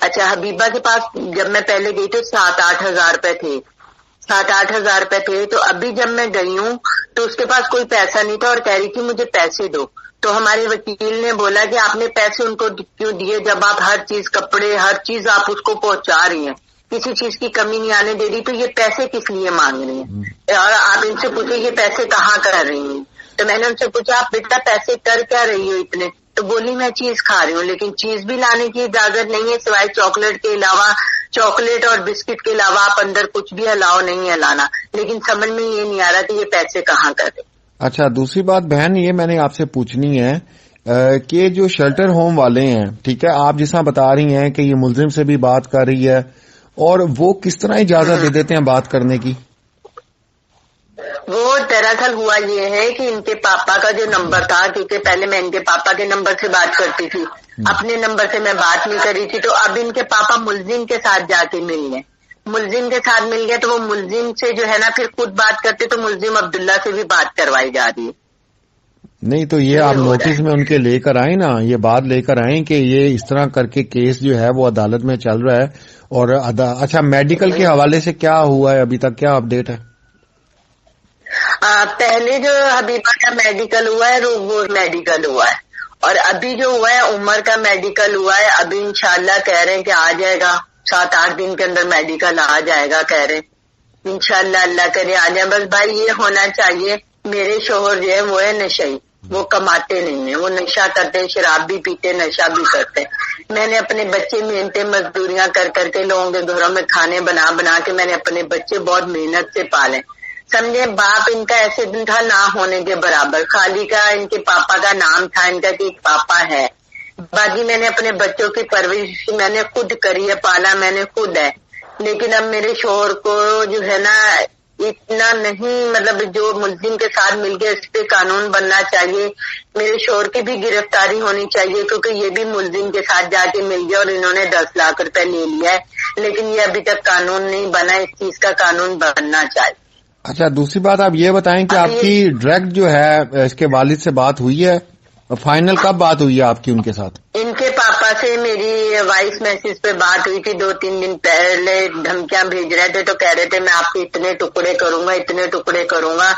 اچھا حبیبہ کے پاس جب میں پہلے گئی تو 7-8 ہزار روپے تھے، 7-8 ہزار روپے تھے. تو ابھی جب میں گئی ہوں تو اس کے پاس کوئی پیسہ نہیں تھا اور کہہ رہی تھی مجھے پیسے دو. تو ہمارے وکیل نے بولا کہ آپ نے پیسے ان کو کیوں دیے جب آپ ہر چیز، کپڑے، ہر چیز آپ اس کو پہنچا رہی ہیں، کسی چیز کی کمی نہیں آنے دے رہی، تو یہ پیسے کس لیے مانگ رہی ہیں؟ اور آپ ان سے پوچھے یہ پیسے کہاں کر رہی ہیں؟ تو میں نے ان سے پوچھا آپ بیٹا پیسے کر کیا رہی ہو اتنے؟ تو بولی میں چیز کھا رہی ہوں، لیکن چیز بھی لانے کی اجازت نہیں ہے سوائے چاکلیٹ کے علاوہ، چاکلیٹ اور بسکٹ کے علاوہ آپ اندر کچھ بھی الاؤ نہیں ہے لانا. لیکن سمجھ میں یہ نہیں آ رہا کہ یہ پیسے کہاں کر رہے. اچھا دوسری بات بہن یہ میں نے آپ سے پوچھنی ہے کہ جو شیلٹر ہوم والے ہیں، ٹھیک ہے، آپ جس طرح بتا رہی ہیں کہ یہ ملزم سے بھی بات کر رہی ہے، اور وہ کس طرح اجازت دے دیتے ہیں بات کرنے کی؟ وہ دراصل ہوا یہ ہے کہ ان کے پاپا کا جو نمبر تھا، کیونکہ پہلے میں ان کے پاپا کے نمبر سے بات کرتی تھی، اپنے نمبر سے میں بات نہیں کر رہی تھی، تو اب ان کے پاپا ملزم کے ساتھ جا کے مل گئے. ملزم کے ساتھ مل گئے تو وہ ملزم سے جو ہے نا پھر خود بات کرتے، تو ملزم عبداللہ سے بھی بات کروائی جا رہی ہے. نہیں تو یہ آپ نوٹس میں ان کے لے کر آئیں نا، یہ بات لے کر آئیں کہ یہ اس طرح کر کے کیس جو ہے وہ عدالت میں چل رہا ہے. اور اچھا میڈیکل کے حوالے سے کیا ہوا ہے ابھی تک، کیا اپڈیٹ ہے؟ پہلے جو حبیبہ کا میڈیکل ہوا ہے وہ میڈیکل ہوا ہے، اور ابھی جو ہوا ہے عمر کا میڈیکل ہوا ہے. ابھی انشاءاللہ کہہ رہے ہیں کہ آ جائے گا، 7-8 دن کے اندر میڈیکل آ جائے گا کہہ رہے ہیں. انشاءاللہ اللہ کرے آ جائے. بس بھائی یہ ہونا چاہیے، میرے شوہر جو ہے وہ ہے نشئی، وہ کماتے نہیں ہیں، وہ نشہ کرتے ہیں، شراب بھی پیتے، نشہ بھی کرتے ہیں. میں نے اپنے بچے محنتیں مزدوریاں کر کر کے لوگوں کے گھروں میں کھانے بنا بنا کے میں نے اپنے بچے بہت محنت سے پالے. سمجھے باپ ان کا ایسے دن تھا نہ ہونے کے برابر، خالی کا ان کے پاپا کا نام تھا ان کا کہ ایک پاپا ہے. باقی میں نے اپنے بچوں کی پرورش میں نے خود کری ہے، پالا میں نے خود ہے. لیکن اب میرے شوہر کو جو ہے نا اتنا نہیں، مطلب جو ملزم کے ساتھ مل کے اس پہ قانون بننا چاہیے. میرے شوہر کی بھی گرفتاری ہونی چاہیے کیونکہ یہ بھی ملزم کے ساتھ جا کے مل گیا اور انہوں نے 10 لاکھ روپے لے لیا ہے. لیکن یہ ابھی تک قانون نہیں بنا، اس چیز کا قانون بننا چاہیے. اچھا دوسری بات آپ یہ بتائیں کہ آپ کی ڈائریکٹ جو ہے اس کے والد سے بات ہوئی ہے؟ فائنل کب بات ہوئی ہے آپ کی ان کے ساتھ؟ ان کے پاپا سے میری وائس میسج پہ بات ہوئی تھی 2-3 دن پہلے. دھمکیاں بھیج رہے تھے تو کہہ رہے تھے میں آپ کو اتنے ٹکڑے کروں گا، اتنے ٹکڑے کروں گا،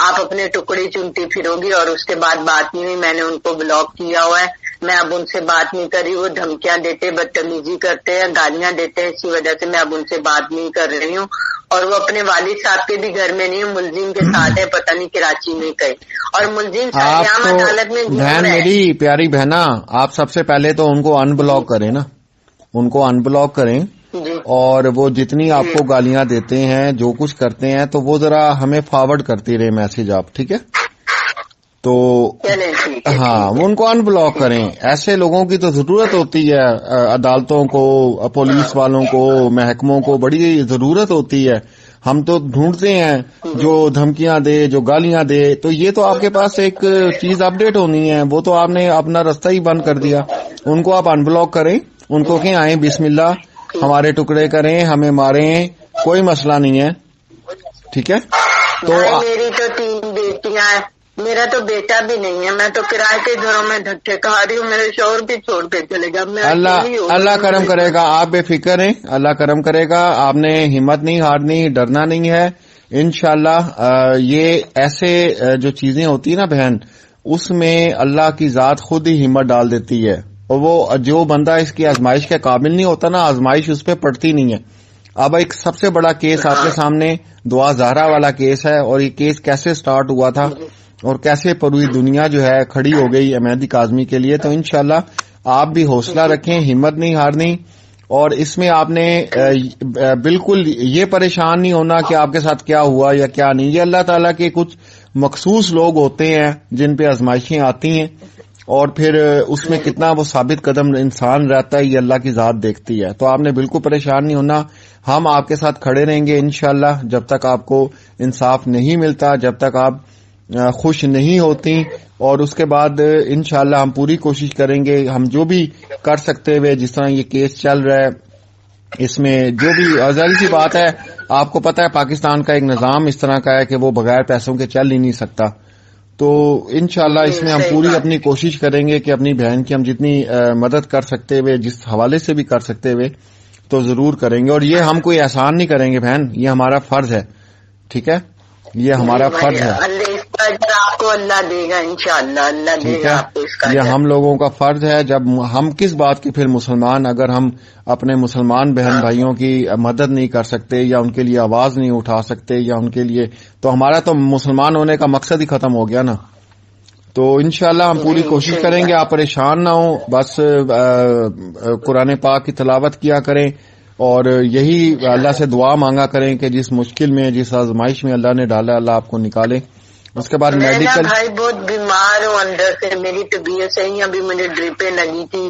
آپ اپنے ٹکڑے چنتی پھرو گی. اور اس کے بعد بات نہیں ہوئی، میں نے ان کو بلاک کیا ہوا ہے. میں اب ان سے بات نہیں کر رہی. وہ دھمکیاں دیتے، بدتمیزی کرتے ہیں، گالیاں دیتے ہیں، اسی وجہ سے میں اب ان سے بات نہیں کر رہی ہوں. اور وہ اپنے والد صاحب کے بھی گھر میں نہیں، ملزم کے ساتھ ہے، پتہ نہیں کراچی میں کہیں. اور ملزم ساریام عدالت میں بہن میری پیاری بہنا، آپ سب سے پہلے تو ان کو ان بلاک کریں نا، ان کو ان بلاک کریں. اور وہ جتنی آپ کو گالیاں دیتے ہیں، جو کچھ کرتے ہیں، تو وہ ذرا ہمیں فارورڈ کرتی رہے میسج آپ، ٹھیک ہے؟ تو ہاں وہ ان کو ان بلاک کریں. ایسے لوگوں کی تو ضرورت ہوتی ہے، عدالتوں کو، پولیس والوں کو، محکموں کو بڑی ضرورت ہوتی ہے. ہم تو ڈھونڈتے ہیں جو دھمکیاں دے، جو گالیاں دے. تو یہ تو آپ کے پاس ایک چیز اپڈیٹ ہونی ہے، وہ تو آپ نے اپنا رستہ ہی بند کر دیا. ان کو آپ ان بلاک کریں، ان کو کہیں آئیں بسم اللہ ہمارے ٹکڑے کریں، ہمیں ماریں، کوئی مسئلہ نہیں ہے، ٹھیک ہے؟ تو میری تو 3 بیٹیاں ہیں، میرا تو بیٹا بھی نہیں ہے، میں تو کرائے کے گھروں میں دھکے کھا رہی ہوں. میرے شوہر بھی چھوڑ کے چلے گا. اللہ کرم کرے گا، آپ بے فکر ہیں، اللہ کرم کرے گا. آپ نے ہمت نہیں ہارنی، ڈرنا نہیں ہے انشاءاللہ. یہ ایسے جو چیزیں ہوتی ہیں نا بہن، اس میں اللہ کی ذات خود ہی ہمت ڈال دیتی ہے. اور وہ جو بندہ اس کی آزمائش کے قابل نہیں ہوتا نا، آزمائش اس پہ پڑتی نہیں ہے. اب ایک سب سے بڑا کیس آپ کے سامنے دعا زہرا والا کیس ہے، اور یہ کیس کیسے سٹارٹ ہوا تھا اور کیسے پوری دنیا جو ہے کھڑی ہو گئی مہدی کاظمی کے لیے. تو انشاءاللہ آپ بھی حوصلہ رکھیں، ہمت نہیں ہارنی. اور اس میں آپ نے بالکل یہ پریشان نہیں ہونا کہ آپ کے ساتھ کیا ہوا یا کیا نہیں. یہ اللہ تعالیٰ کے کچھ مخصوص لوگ ہوتے ہیں جن پہ آزمائشیں آتی ہیں، اور پھر اس میں کتنا وہ ثابت قدم انسان رہتا ہے یہ اللہ کی ذات دیکھتی ہے. تو آپ نے بالکل پریشان نہیں ہونا، ہم آپ کے ساتھ کھڑے رہیں گے انشاءاللہ. جب تک آپ کو انصاف نہیں ملتا، جب تک آپ خوش نہیں ہوتی، اور اس کے بعد انشاءاللہ ہم پوری کوشش کریں گے، ہم جو بھی کر سکتے ہوئے. جس طرح یہ کیس چل رہا ہے اس میں جو بھی ظاہر سی بات ہے، آپ کو پتہ ہے پاکستان کا ایک نظام اس طرح کا ہے کہ وہ بغیر پیسوں کے چل ہی نہیں سکتا. تو انشاءاللہ اس میں ہم پوری اپنی کوشش کریں گے کہ اپنی بہن کی ہم جتنی مدد کر سکتے ہوئے جس حوالے سے بھی کر سکتے ہوئے تو ضرور کریں گے. اور یہ ہم کوئی احسان نہیں کریں گے بہن, یہ ہمارا فرض ہے, ٹھیک ہے, یہ ہمارا فرض ہے. آپ کو اللہ دے گا انشاءاللہ, اللہ دے گا آپ کو اس کا. یہ ہم لوگوں کا فرض ہے. جب ہم کس بات کے پھر مسلمان, اگر ہم اپنے مسلمان بہن بھائیوں کی مدد نہیں کر سکتے یا ان کے لیے آواز نہیں اٹھا سکتے یا ان کے لیے, تو ہمارا تو مسلمان ہونے کا مقصد ہی ختم ہو گیا نا. تو انشاءاللہ ہم پوری کوشش کریں گے, آپ پریشان نہ ہوں, بس قرآن پاک کی تلاوت کیا کریں اور یہی اللہ سے دعا مانگا کریں کہ جس مشکل میں, جس آزمائش میں اللہ نے ڈالا, اللہ آپ کو نکالے. اس کے بعد میڈیکل, بھائی بہت بیمار ہوں اندر سے, میری طبیعت صحیح, ابھی مجھے ڈرپیں لگی تھی,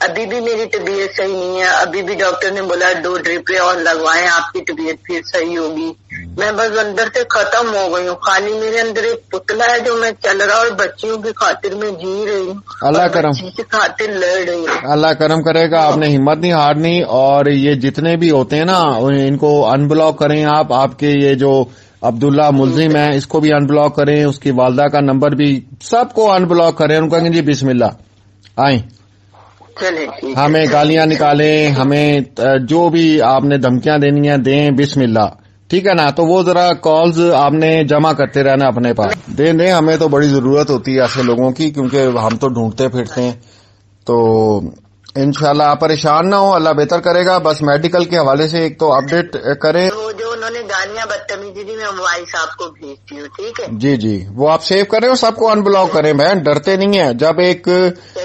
ابھی بھی میری طبیعت صحیح نہیں ہے, ابھی بھی ڈاکٹر نے بولا 2 ڈرپیں اور لگوائیں, آپ کی طبیعت پھر صحیح ہوگی. میں بس اندر سے ختم ہو گئی ہوں, خالی میرے اندر ایک پتلا ہے جو میں چل رہا اور بچیوں کی خاطر میں جی رہی ہوں, اللہ کرم, بچی کی خاطر لڑ رہی ہوں. اللہ کرم کرے گا. آپ نے ہمت نہیں ہارنی, اور یہ جتنے بھی ہوتے ہیں نا ان کو ان بلاک کریں آپ. آپ کے یہ جو عبداللہ ملزم ہے اس کو بھی ان بلاک کریں, اس کی والدہ کا نمبر بھی, سب کو ان بلاک کریں. ان کو کہیں جی بسم اللہ آئیں, ہمیں گالیاں نکالیں, ہمیں جو بھی آپ نے دھمکیاں دینی ہیں دیں, بسم اللہ, ٹھیک ہے نا. تو وہ ذرا کالز آپ نے جمع کرتے رہنا اپنے پاس, دیں. ہمیں تو بڑی ضرورت ہوتی ہے ایسے لوگوں کی, کیونکہ ہم تو ڈھونڈتے پھرتے ہیں. تو انشاءاللہ آپ پریشان نہ ہو, اللہ بہتر کرے گا. بس میڈیکل کے حوالے سے ایک تو اپڈیٹ کریں. وہ جو انہوں نے گالیاں بدتمیزی دی, میں موبائل صاحب کو بھیجتی ہوں, ٹھیک ہے جی جی, وہ آپ سیو کریں اور سب کو ان بلاک کریں. بہن ڈرتے نہیں ہیں, جب ایک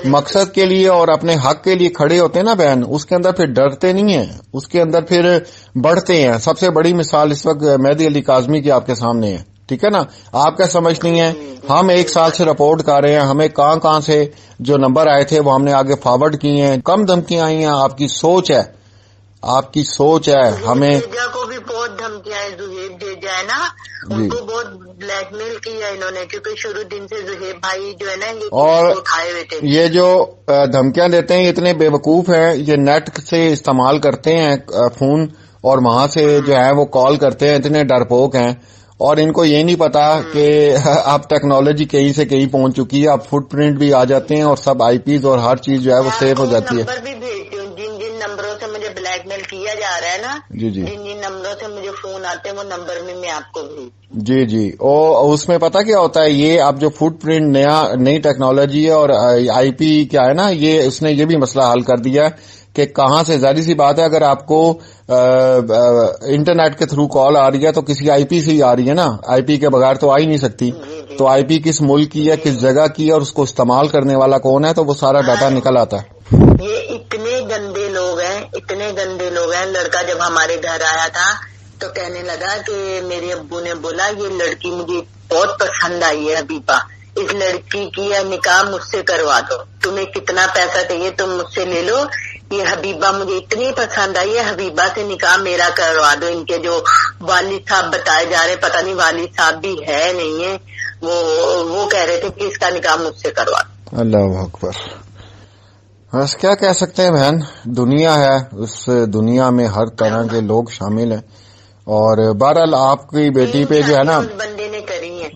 مقصد کے لیے اور اپنے حق کے لیے کھڑے ہوتے ہیں نا بہن, اس کے اندر پھر ڈرتے نہیں ہیں, اس کے اندر پھر بڑھتے ہیں. سب سے بڑی مثال اس وقت مہدی علی کاظمی کی آپ کے سامنے ہے, ٹھیک ہے نا. آپ کیا سمجھتی ہیں, ہم 1 سال سے رپورٹ کر رہے ہیں, ہمیں کہاں سے جو نمبر آئے تھے وہ ہم نے آگے فارورڈ کیے ہیں, کم دھمکیاں آئی ہیں. آپ کی سوچ ہے, آپ کی سوچ ہے. ہمیں کو بھی بہت دھمکیاں ہیں, زہیب جیجا ہے نا, ان کو بہت بلیک میل کیا انہوں نے, کیونکہ شروع دن سے زہیب بھائی جو ہے نا اور اٹھائے ہوئے تھے. یہ جو دھمکیاں دیتے ہیں اتنے بے وقوف ہیں, یہ نیٹ سے استعمال کرتے ہیں فون, اور وہاں سے جو ہے وہ کال کرتے ہیں, اتنے ڈرپوک ہیں. اور ان کو یہ نہیں پتا کہ اب ٹیکنالوجی کہیں سے کہیں پہنچ چکی ہے, اب فٹ پرنٹ بھی آ جاتے ہیں اور سب آئی پیز اور ہر چیز جو ہے وہ سیو ہو جاتی ہے. نمبر بھی بھیجتی ہوں, جن نمبروں سے مجھے بلیک میل کیا جا رہا ہے نا, جی جی, جن نمبروں سے مجھے فون آتے ہیں وہ نمبر میں آپ کو بھیج. جی جی, اور اس میں پتا کیا ہوتا ہے, یہ اب جو فٹ پرنٹ نئی ٹیکنالوجی ہے اور آئی پی کیا ہے نا, یہ اس نے یہ بھی مسئلہ حل کر دیا ہے کہ کہاں سے, ظاہر سی بات ہے اگر آپ کو انٹرنیٹ کے تھرو کال آ رہی ہے تو کسی آئی پی سے ہی آ رہی ہے نا, آئی پی کے بغیر تو آ ہی نہیں سکتی. تو آئی پی کس ملک کی ہے, کس جگہ کی ہے, اور اس کو استعمال کرنے والا کون ہے, تو وہ سارا ڈاٹا نکل آتا ہے. یہ اتنے گندے لوگ ہیں, اتنے گندے لوگ ہیں. لڑکا جب ہمارے گھر آیا تھا تو کہنے لگا کہ میرے ابو نے بولا یہ لڑکی مجھے بہت پسند آئی ہے حبیبہ, اس لڑکی کی نکاح مجھ سے کروا دو, تمہیں کتنا پیسہ چاہیے تم مجھ سے لے لو, یہ حبیبہ مجھے اتنی پسند آئی ہے, حبیبہ سے نکاح میرا کروا دو. ان کے جو والد صاحب بتائے جا رہے, پتہ نہیں والد صاحب بھی ہے نہیں ہے, وہ کہہ رہے تھے کہ اس کا نکاح مجھ سے کروا دو. اللہ اکبر. بس کیا کہہ سکتے ہیں بہن, دنیا ہے, اس دنیا میں ہر طرح کے لوگ شامل ہیں. اور بہرحال آپ کی بیٹی پہ جو ہے نا, بندے نے کری ہے.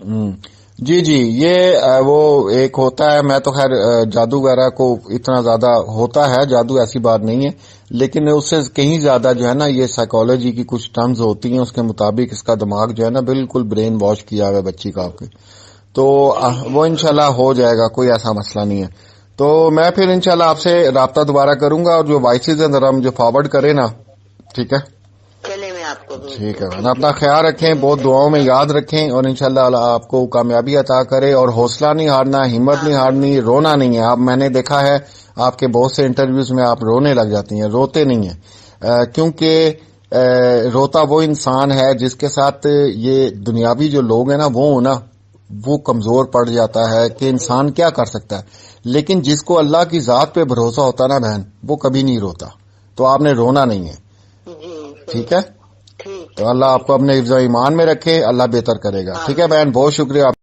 جی جی, یہ وہ ایک ہوتا ہے, میں تو خیر جادو وغیرہ کو اتنا زیادہ ہوتا ہے, جادو ایسی بات نہیں ہے, لیکن اس سے کہیں زیادہ جو ہے نا یہ سائیکالوجی کی کچھ ٹرمز ہوتی ہیں, اس کے مطابق اس کا دماغ جو ہے نا بالکل برین واش کیا ہوا ہے بچی کا آپ کے. تو وہ انشاءاللہ ہو جائے گا, کوئی ایسا مسئلہ نہیں ہے. تو میں پھر انشاءاللہ آپ سے رابطہ دوبارہ کروں گا, اور جو وائسز ہیں ذرا مجھے فارورڈ کرے نا, ٹھیک ہے. ٹھیک ہے, اپنا خیال رکھیں, بہت دعاؤں میں یاد رکھیں, اور انشاءاللہ اللہ آپ کو کامیابی عطا کرے. اور حوصلہ نہیں ہارنا, ہمت نہیں ہارنی, رونا نہیں ہے. میں نے دیکھا ہے آپ کے بہت سے انٹرویوز میں آپ رونے لگ جاتی ہیں, روتے نہیں ہیں, کیونکہ روتا وہ انسان ہے جس کے ساتھ یہ دنیاوی جو لوگ ہیں نا وہ کمزور پڑ جاتا ہے کہ انسان کیا کر سکتا ہے. لیکن جس کو اللہ کی ذات پہ بھروسہ ہوتا نا بہن, وہ کبھی نہیں روتا. تو آپ نے رونا نہیں ہے, ٹھیک ہے. تو اللہ آپ کو اپنے حفظ و ایمان میں رکھے, اللہ بہتر کرے گا. ٹھیک ہے بہن, بہت شکریہ.